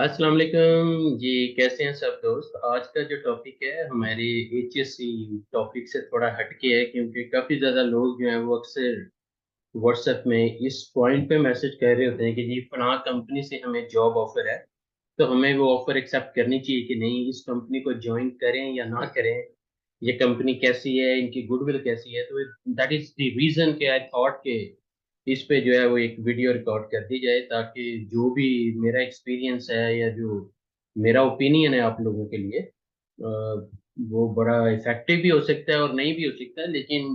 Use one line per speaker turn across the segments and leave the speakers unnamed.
अस्सलाम वालेकुम जी। कैसे हैं सब दोस्त? आज का जो टॉपिक है हमारे एचएससी टॉपिक से थोड़ा हटके है, क्योंकि काफ़ी ज़्यादा लोग जो हैं वो अक्सर व्हाट्सएप में इस पॉइंट पे मैसेज कर रहे होते हैं कि जी फलां कंपनी से हमें जॉब ऑफर है, तो हमें वो ऑफर एक्सेप्ट करनी चाहिए कि नहीं, इस कंपनी को ज्वाइन करें या ना करें, ये कंपनी कैसी है, इनकी गुडविल कैसी है। तो दैट इज द रीजन कि आई थॉट के इस पे जो है वो एक वीडियो रिकॉर्ड कर दी जाए, ताकि जो भी मेरा एक्सपीरियंस है या जो मेरा ओपिनियन है आप लोगों के लिए वो बड़ा इफेक्टिव भी हो सकता है और नहीं भी हो सकता है। लेकिन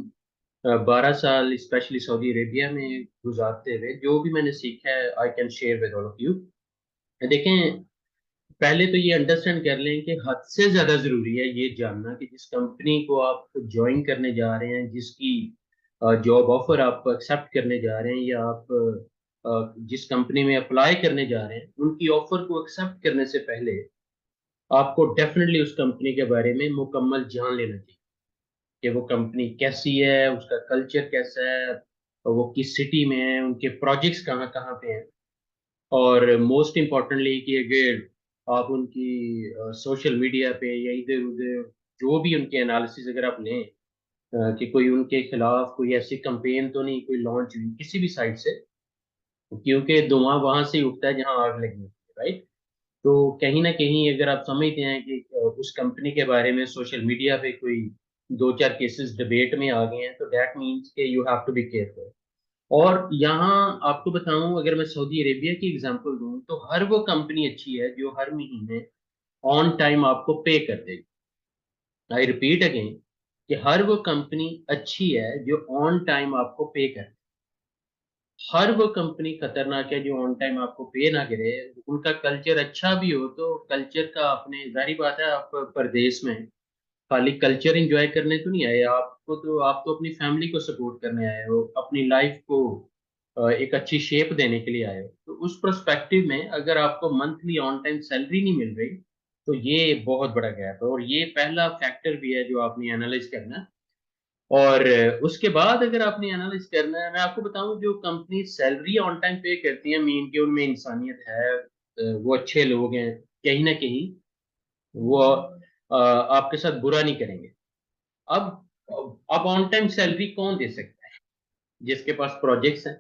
12 साल स्पेशली सऊदी अरेबिया में गुजारते हुए जो भी मैंने सीखा है I can share with all of you. देखें, पहले तो ये अंडरस्टैंड कर लें कि हद से ज्यादा जरूरी है ये जानना कि जिस कंपनी को आप ज्वाइन करने जा रहे हैं, जिसकी जॉब ऑफर आप एक्सेप्ट करने जा रहे हैं, या आप जिस कंपनी में अप्लाई करने जा रहे हैं, उनकी ऑफर को एक्सेप्ट करने से पहले आपको डेफिनेटली उस कंपनी के बारे में मुकम्मल जान लेना चाहिए कि वो कंपनी कैसी है, उसका कल्चर कैसा है, वो किस सिटी में है, उनके प्रोजेक्ट्स कहाँ कहाँ पे हैं। और मोस्ट इम्पोर्टेंटली कि अगर आप उनकी सोशल मीडिया पे या इधर उधर जो भी उनके एनालिसिस अगर आप लें, कि कोई उनके खिलाफ कोई ऐसी कंपेन तो नहीं कोई लॉन्च हुई किसी भी साइड से, क्योंकि धुआं वहां से ही उठता है जहां आग लगी होती है, राइट। तो कहीं ना कहीं अगर आप समझते हैं कि उस कंपनी के बारे में सोशल मीडिया पे कोई दो चार केसेस डिबेट में आ गए हैं, तो दैट मीन्स कि you have to be careful. और यहाँ आपको बताऊं, अगर मैं सऊदी अरेबिया की एग्जांपल दूं, तो हर वो कंपनी अच्छी है जो हर महीने ऑन टाइम आपको पे कर देगी। आई रिपीट अगेन कि हर वो कंपनी अच्छी है जो ऑन टाइम आपको पे करे। हर वो कंपनी खतरनाक है जो ऑन टाइम आपको पे ना करे। उनका कल्चर अच्छा भी हो तो कल्चर का अपने, जारी बात है, आप परदेश में खाली कल्चर एंजॉय करने तो नहीं आए, आपको तो आप तो अपनी फैमिली को सपोर्ट करने आए हो, अपनी लाइफ को एक अच्छी शेप देने के लिए आए हो। तो उस पर्सपेक्टिव में अगर आपको मंथली ऑन टाइम सैलरी नहीं मिल रही, तो ये बहुत बड़ा गैप है, और ये पहला फैक्टर भी है जो आपने एनालाइज करना है। और उसके बाद अगर आपने एनालाइज करना है, मैं आपको बताऊं, जो कंपनी सैलरी ऑन टाइम पे करती है, मीन के उनमें इंसानियत है, वो अच्छे लोग हैं, कहीं ना कहीं वो आपके साथ बुरा नहीं करेंगे। अब ऑन टाइम सैलरी कौन दे सकता है? जिसके पास प्रोजेक्ट्स हैं।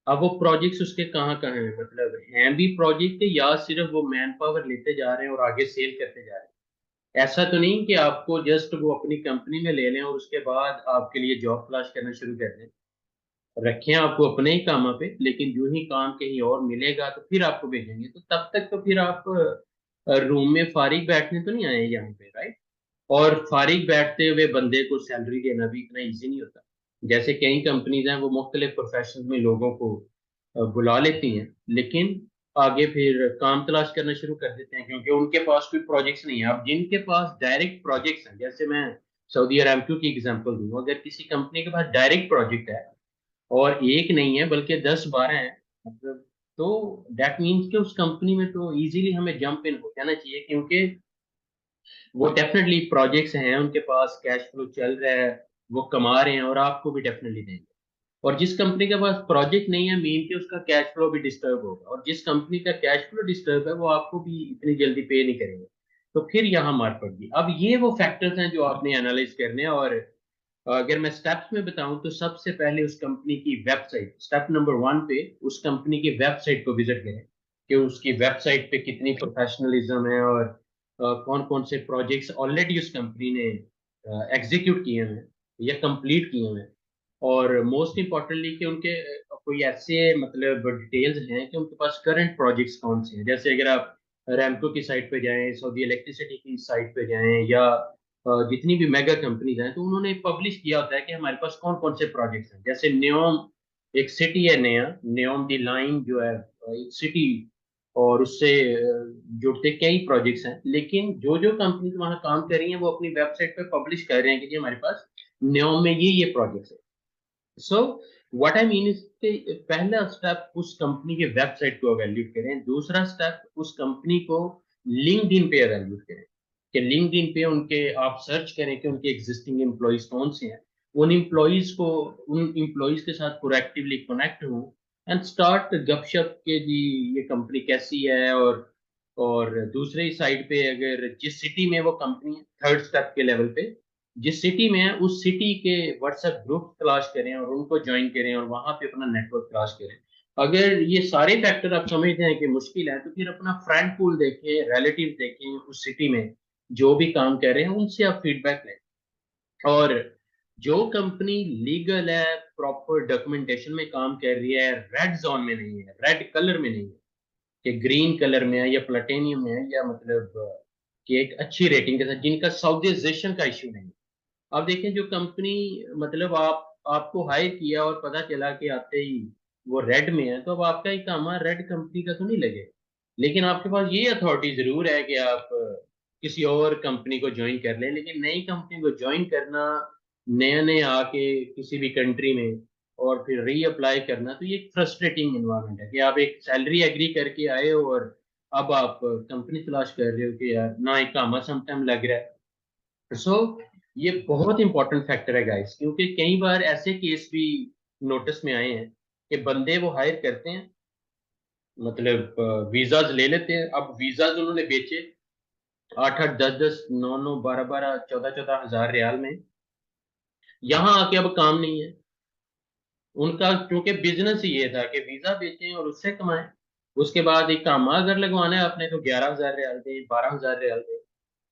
अब वो प्रोजेक्ट्स उसके कहाँ कहाँ हैं, मतलब हैं भी प्रोजेक्ट या सिर्फ वो मैन पावर लेते जा रहे हैं और आगे सेल करते जा रहे हैं। ऐसा तो नहीं कि आपको जस्ट वो अपनी कंपनी में ले लें और उसके बाद आपके लिए जॉब तलाश करना शुरू कर दें। रखें आपको अपने ही काम पे, लेकिन जो ही काम कहीं और मिलेगा तो फिर आपको भेजेंगे, तो तब तक तो फिर आप रूम में फारिग बैठने तो नहीं आए यहाँ पे, राइट। और फारिग बैठते हुए बंदे को सैलरी देना भी इतना इजी नहीं होता। जैसे कई कंपनीज हैं वो मुख्तलिफ प्रोफेशन में लोगों को बुला लेती हैं, लेकिन आगे फिर काम तलाश करना शुरू कर देते हैं, क्योंकि उनके पास कोई प्रोजेक्ट्स नहीं है। अब जिनके पास डायरेक्ट प्रोजेक्ट्स हैं, जैसे मैं सऊदी अरामको की एग्जांपल दूं, अगर किसी कंपनी के पास डायरेक्ट प्रोजेक्ट है और एक नहीं है बल्कि 10-12 हैं, मतलब, तो दैट मीन्स कि उस कंपनी में तो इजीली हमें जंप इन हो जाना चाहिए, क्योंकि वो डेफिनेटली प्रोजेक्ट्स हैं, उनके पास कैश फ्लो चल रहा है, वो कमा रहे हैं और आपको भी डेफिनेटली देंगे। और जिस कंपनी के पास प्रोजेक्ट नहीं है, मीन के उसका कैश फ्लो भी डिस्टर्ब होगा, और जिस कंपनी का कैश फ्लो डिस्टर्ब है वो आपको भी इतनी जल्दी पे नहीं करेंगे। तो फिर यहाँ मार पड़गी। अब ये वो फैक्टर्स हैं जो आपने एनालाइज करने हैं। और अगर मैं स्टेप्स में बताऊं, तो सबसे पहले उस कंपनी की वेबसाइट, स्टेप नंबर 1 पे उस कंपनी की वेबसाइट को विजिट करें कि उसकी वेबसाइट पे कितनी प्रोफेशनलिज्म है, और कौन कौन से प्रोजेक्ट्स ऑलरेडी उस कंपनी ने एग्जीक्यूट किए हैं या कंप्लीट किए हैं। और मोस्ट इम्पोर्टेंटली कि उनके कोई ऐसे मतलब डिटेल्स हैं कि उनके पास करंट प्रोजेक्ट्स कौन से हैं। जैसे अगर आप रैमको की साइट पे जाएं, सऊदी इलेक्ट्रिसिटी की साइट पे जाएं, या जितनी भी मेगा कंपनीज हैं, तो उन्होंने पब्लिश किया होता है कि हमारे पास कौन कौन से प्रोजेक्ट्स हैं। जैसे न्योम एक सिटी है, नया न्योम दी लाइन जो है एक सिटी, और उससे जुड़ते कई प्रोजेक्ट्स हैं। लेकिन जो जो कंपनीज वहाँ काम कर रही हैं वो अपनी वेबसाइट पे पब्लिश कर रहे हैं कि जी हमारे पास न्योम में ये प्रोजेक्ट्स है। So what I mean is कि पहला स्टेप उस कंपनी के वेबसाइट को एवेल्यूट करें, दूसरा स्टेप उस कंपनी को लिंक्डइन पे एवेल्यूट करें, कि लिंक्डइन पे उनके आप सर्च करें कि उनके एग्जिस्टिंग एम्प्लॉयज कौन से हैं। उन एम्प्लॉयज के साथ प्रोएक्टिवली कनेक्ट हो एंड स्टार्ट गपशप के जी ये कंपनी कैसी है, और और दूसरी साइड पे अगर जिस सिटी में वो कंपनी है, थर्ड स्टेप के लेवल पे जिस सिटी में है उस सिटी के व्हाट्सएप ग्रुप तलाश करें और उनको ज्वाइन करें और वहां पे अपना नेटवर्क तलाश करें। अगर ये सारे फैक्टर आप समझते हैं कि मुश्किल है, तो फिर अपना फ्रेंड पूल देखें, रिलेटिव देखें उस सिटी में जो भी काम कर रहे हैं, उनसे आप फीडबैक लें। और जो कंपनी लीगल है, प्रॉपर डॉक्यूमेंटेशन में काम कर रही है, रेड जोन में नहीं है, रेड कलर में नहीं है कि ग्रीन कलर में है या प्लेटिनियम में है, या मतलब कि एक अच्छी रेटिंग के साथ, जिनका साउथाइजेशन का इश्यू नहीं है। अब देखें जो कंपनी मतलब आपको हायर किया और पता चला कि आते ही वो रेड में है, तो अब आपका ही काम है, रेड कंपनी का तो नहीं लगे। लेकिन आपके पास ये अथॉरिटी जरूर है कि आप किसी और कंपनी को ज्वाइन कर लें। लेकिन नई कंपनी को ज्वाइन करना, नया नया आके किसी भी कंट्री में और फिर रीअप्लाई करना, तो ये एक फ्रस्ट्रेटिंग इन्वायरमेंट है कि आप एक सैलरी एग्री करके आए हो और अब आप कंपनी तलाश कर रहे हो कि यार ना एक काम समटाइम लग रहा है। सो ये बहुत इंपॉर्टेंट फैक्टर है गाइस, क्योंकि कई बार ऐसे केस भी नोटिस में आए हैं कि बंदे वो हायर करते हैं, मतलब वीजाज ले लेते हैं। अब वीजाज उन्होंने बेचे 8-8, 10-10, 9-9, 12-12, 14-14 हजार रियाल में, यहाँ आके अब काम नहीं है उनका, क्योंकि बिजनेस ही ये था कि वीजा बेचें और उससे कमाएं। उसके बाद एक काम अगर लगवाना है आपने तो 11 हजार रियाल दे, 12 हजार रियाल दे।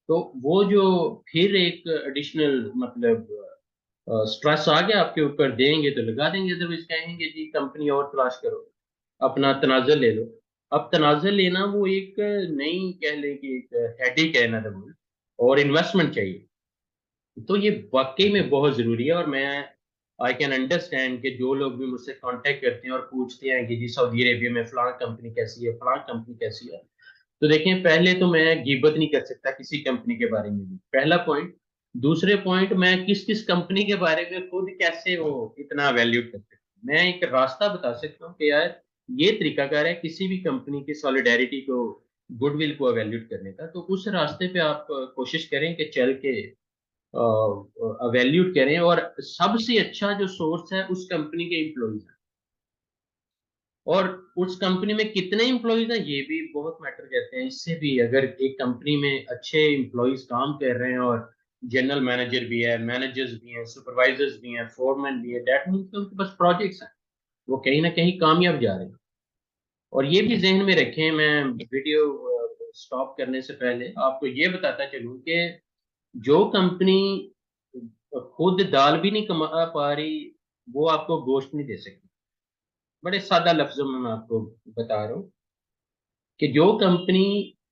तो वो जो फिर एक एडिशनल मतलब स्ट्रेस आ गया आपके ऊपर, देंगे तो लगा देंगे, अदरवाइज कहेंगे जी कंपनी और तलाश करो, अपना तनाज़ुल ले लो। अब तनाज़ुल लेना वो एक नई कह लें कि एक हेडेक है ना, और इन्वेस्टमेंट चाहिए। तो ये वाकई में बहुत जरूरी है। और मैं आई कैन अंडरस्टैंड कि जो लोग भी मुझसे कांटेक्ट करते हैं और पूछते हैं कि जी सऊदी अरेबिया में फलां कंपनी कैसी है, फलां कंपनी कैसी है, तो देखें पहले तो मैं गिबत नहीं कर सकता किसी कंपनी के बारे में भी, पहला पॉइंट। दूसरे पॉइंट, मैं किस किस कंपनी के बारे में खुद कैसे वो इतना वैल्यूट कर सकता हूं। मैं एक रास्ता बता सकता हूँ कि यार ये तरीकाकार है किसी भी कंपनी की सॉलिडेरिटी को, गुडविल को वैल्यूट करने का। तो उस रास्ते पे आप कोशिश करें कि चल के वैल्यूट करें। और सबसे अच्छा जो सोर्स है उस कंपनी के एम्प्लॉइज है, और उस कंपनी में कितने एम्प्लॉइज हैं ये भी बहुत मैटर करते हैं। इससे भी अगर एक कंपनी में अच्छे एम्प्लॉइज काम कर रहे हैं और जनरल मैनेजर भी है, मैनेजर्स भी हैं, सुपरवाइजर्स भी हैं, फोरमैन भी है, दैट मीन्स उनके पास प्रोजेक्ट्स हैं, वो कहीं ना कहीं कामयाब जा रहे हैं। और ये भी जहन में रखें, मैं वीडियो स्टॉप करने से पहले आपको ये बताता चलूं कि जो कंपनी खुद दाल भी नहीं कमा पा रही, वो आपको गोश्त नहीं दे सकती। बड़े सादा लफ्जों में मैं आपको बता रहा हूँ कि जो कंपनी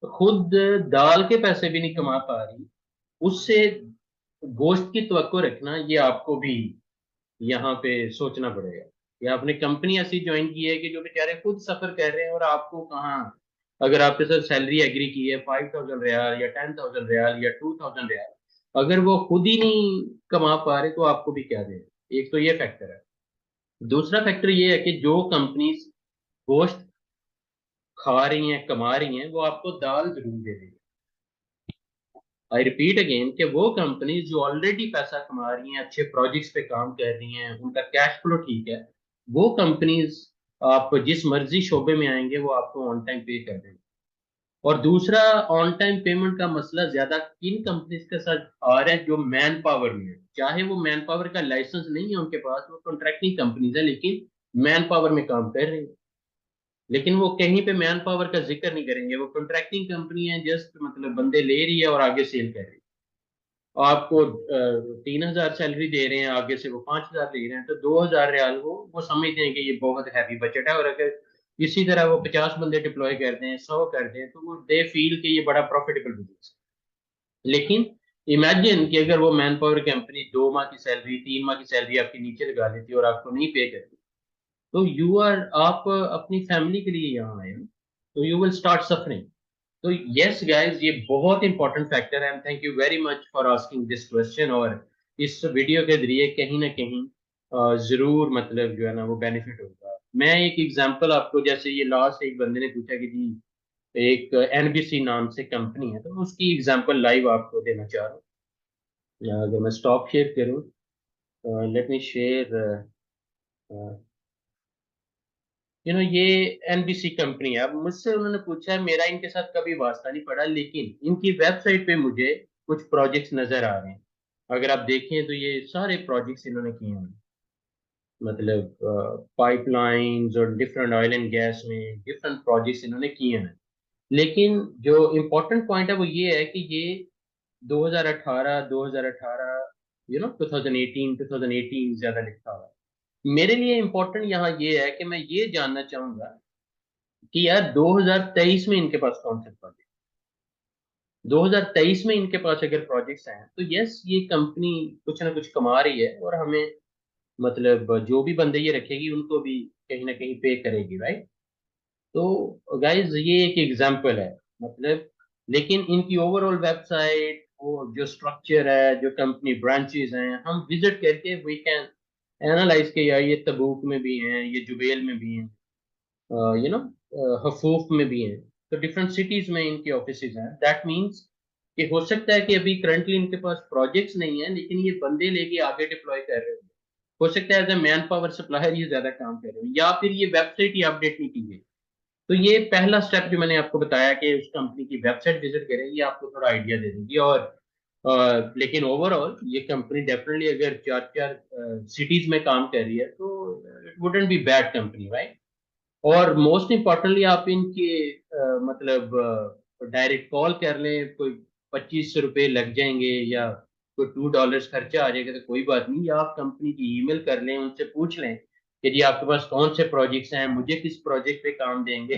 खुद दाल के पैसे भी नहीं कमा पा रही, उससे गोश्त की तवक्को रखना, ये आपको भी यहाँ पे सोचना पड़ेगा। या आपने कंपनी ऐसी ज्वाइन की है कि जो बेचारे खुद सफर कर रहे हैं, और आपको कहाँ, अगर आपके साथ सैलरी एग्री की है 5,000 रियाल या 10,000 रियाल या 2,000 रियाल, अगर वो खुद ही नहीं कमा पा रहे तो आपको भी क्या दें। एक तो ये फैक्टर है। दूसरा फैक्टर ये है कि जो कंपनीज गोश्त खा रही हैं, कमा रही हैं, वो आपको दाल जरूर दे देगी। आई रिपीट अगेन कि वो कंपनीज जो ऑलरेडी पैसा कमा रही हैं, अच्छे प्रोजेक्ट्स पे काम कर रही हैं, उनका कैश फ्लो ठीक है, वो कंपनीज आप जिस मर्जी शोबे में आएंगे वो आपको ऑन टाइम पे कर देंगे। और दूसरा, ऑन टाइम पेमेंट का मसला ज्यादा किन कंपनीज के साथ आ रहा है, जो मैन पावर में है, चाहे वो मैन पावर का लाइसेंस नहीं है उनके पास, वो कॉन्ट्रैक्टिंग कंपनीज है लेकिन मैन पावर में काम कर रही है, लेकिन वो कहीं पे मैन पावर का जिक्र नहीं करेंगे। वो कॉन्ट्रैक्टिंग कंपनी है, जस्ट मतलब बंदे ले रही है और आगे सेल कर रही है। आपको 3,000 सैलरी दे रहे हैं, आगे से वो 5,000 ले रहे हैं, तो 2,000 रियाल वो समझते हैं कि ये बहुत हैवी बजट है। और अगर इसी तरह वो 50 बंदे डिप्लॉय करते हैं, 100 करते हैं, तो वो दे फील कि ये बड़ा प्रॉफिटेबल बिजनेस है। लेकिन इमेजिन कि अगर वो मैन पावर कंपनी 2 माह की सैलरी, 3 माह की सैलरी आपके नीचे लगा लेती और आपको नहीं पे करती, तो आप अपनी फैमिली के लिए यहाँ आए हो, तो यू विल स्टार्ट सफरिंग। तो यस गाइस, ये बहुत इंपॉर्टेंट फैक्टर है। Thank you very much for asking this question. और इस वीडियो के जरिए कहीं ना कहीं जरूर मतलब जो है ना वो बेनिफिट होगा। मैं एक एग्जांपल आपको, जैसे ये लास्ट एक बंदे ने पूछा कि जी एक एनबीसी नाम से कंपनी है, तो मैं उसकी एग्जांपल लाइव आपको देना चाह रहा हूँ। अगर मैं स्टॉप शेयर करूँ, लेट मी शेयर। ये एनबीसी कंपनी है। अब मुझसे उन्होंने पूछा है, मेरा इनके साथ कभी वास्ता नहीं पड़ा, लेकिन इनकी वेबसाइट पे मुझे कुछ प्रोजेक्ट्स नजर आ रहे हैं। अगर आप देखें तो ये सारे प्रोजेक्ट्स इन्होंने किए हैं, मतलब पाइपलाइंस और डिफरेंट ऑयल एंड गैस में डिफरेंट प्रोजेक्ट्स इन्होंने किए हैं। लेकिन जो इम्पोर्टेंट पॉइंट है वो ये है कि ये 2018 2018 2018 ज्यादा लिखा हुआ है। मेरे लिए इम्पोर्टेंट यहाँ ये है कि मैं ये जानना चाहूंगा कि यार 2023 में इनके पास कौन से प्रोजेक्ट, 2023 में इनके पास अगर प्रोजेक्ट्स हैं तो यस, ये कंपनी कुछ ना कुछ कमा रही है और हमें, मतलब जो भी बंदे ये रखेगी उनको भी कहीं ना कहीं पे करेगी, राइट। तो गाइज ये एक एग्जांपल है, मतलब। लेकिन इनकी ओवरऑल वेबसाइट, वो जो स्ट्रक्चर है, जो कंपनी ब्रांचेस हैं, हम विजिट करके वी कैन एनालाइज के यार ये तबूक में भी हैं, ये जुबैल में भी हैं, हफूफ में भी हैं। तो डिफरेंट सिटीज में इनके ऑफिसेज हैं। दैट मीन्स कि हो सकता है कि अभी करंटली इनके पास प्रोजेक्ट्स नहीं है, लेकिन ये बंदे लेके आगे डिप्लॉय कर रहे हैं। हो सकता है as a manpower supplier ये ज्यादा काम कर रहे हो, या फिर ये वेबसाइट ही अपडेट नहीं की गई। तो ये पहला स्टेप जो मैंने आपको बताया कि उस कंपनी की वेबसाइट विजिट करें, ये आपको थोड़ा आइडिया दे देंगी। और लेकिन ओवरऑल ये कंपनी डेफिनेटली अगर चार चार सिटीज में काम कर रही है तो it wouldn't be bad company, right. और मोस्ट इम्पोर्टेंटली आप इनके मतलब डायरेक्ट कॉल कर लें, कोई 25 रुपए लग जाएंगे या कोई $2 खर्चा आ जाएगा तो कोई बात नहीं, या आप कंपनी की ईमेल कर लें, उनसे पूछ लें कि जी आपके पास कौन से प्रोजेक्ट्स हैं, मुझे किस प्रोजेक्ट पे काम देंगे,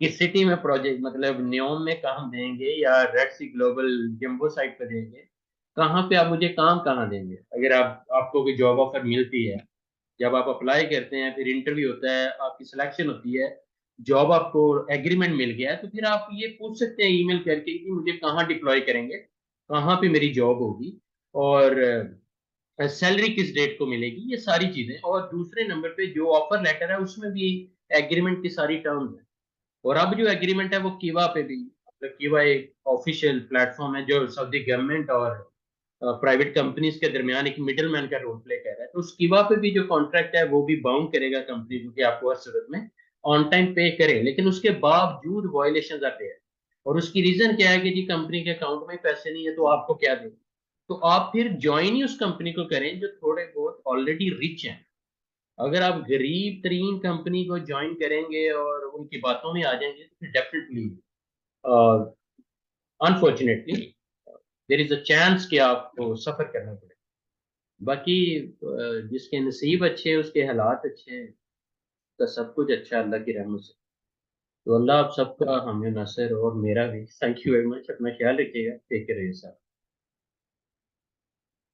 किस सिटी में प्रोजेक्ट, मतलब न्योम में काम देंगे या red sea global jumbo site पे देंगे, कहाँ पे आप मुझे काम कहाँ देंगे। अगर आपको कोई जॉब ऑफर मिलती है, जब आप अप्लाई करते हैं, फिर इंटरव्यू होता है, आपकी सिलेक्शन होती है, जॉब आपको एग्रीमेंट मिल गया है, तो फिर आप ये पूछ सकते हैं ईमेल करके कि मुझे कहाँ डिप्लॉय करेंगे, कहाँ पे मेरी जॉब होगी, और सैलरी किस डेट को मिलेगी, ये सारी चीजें। और दूसरे नंबर पे जो ऑफर लेटर है उसमें भी एग्रीमेंट की सारी टर्म्स है। और अब जो एग्रीमेंट है वो कीवा पे भी, मतलब कीवा एक ऑफिशियल प्लेटफॉर्म है जो सऊदी गवर्नमेंट और प्राइवेट कंपनीज के दरमियान एक मिडिल मैन का रोल प्ले कर रहा है। तो उस कीवा पे भी जो कॉन्ट्रैक्ट है वो भी बाउंड करेगा कंपनी को कि आपको हर सूरत में ऑन टाइम पे करें, लेकिन उसके बावजूद वायलेशन आते हैं। और उसकी रीजन क्या है कि जी कंपनी के अकाउंट में पैसे नहीं है तो आपको क्या दें। तो आप फिर ज्वाइन ही उस कंपनी को करें जो थोड़े बहुत ऑलरेडी रिच हैं। अगर आप गरीब तरीन कंपनी को ज्वाइन करेंगे और उनकी बातों में आ जाएंगे तो फिर definitely, unfortunately, there is a chance कि आपको सफर करना पड़े। बाकी जिसके नसीब अच्छे हैं, उसके हालात अच्छे हैं, तो सब कुछ अच्छा अल्लाह की रहमत से। तो अल्लाह आप सबका, हमें नसर और मेरा भी। Thank you very much. अपना ख्याल रखिएगा। Take care.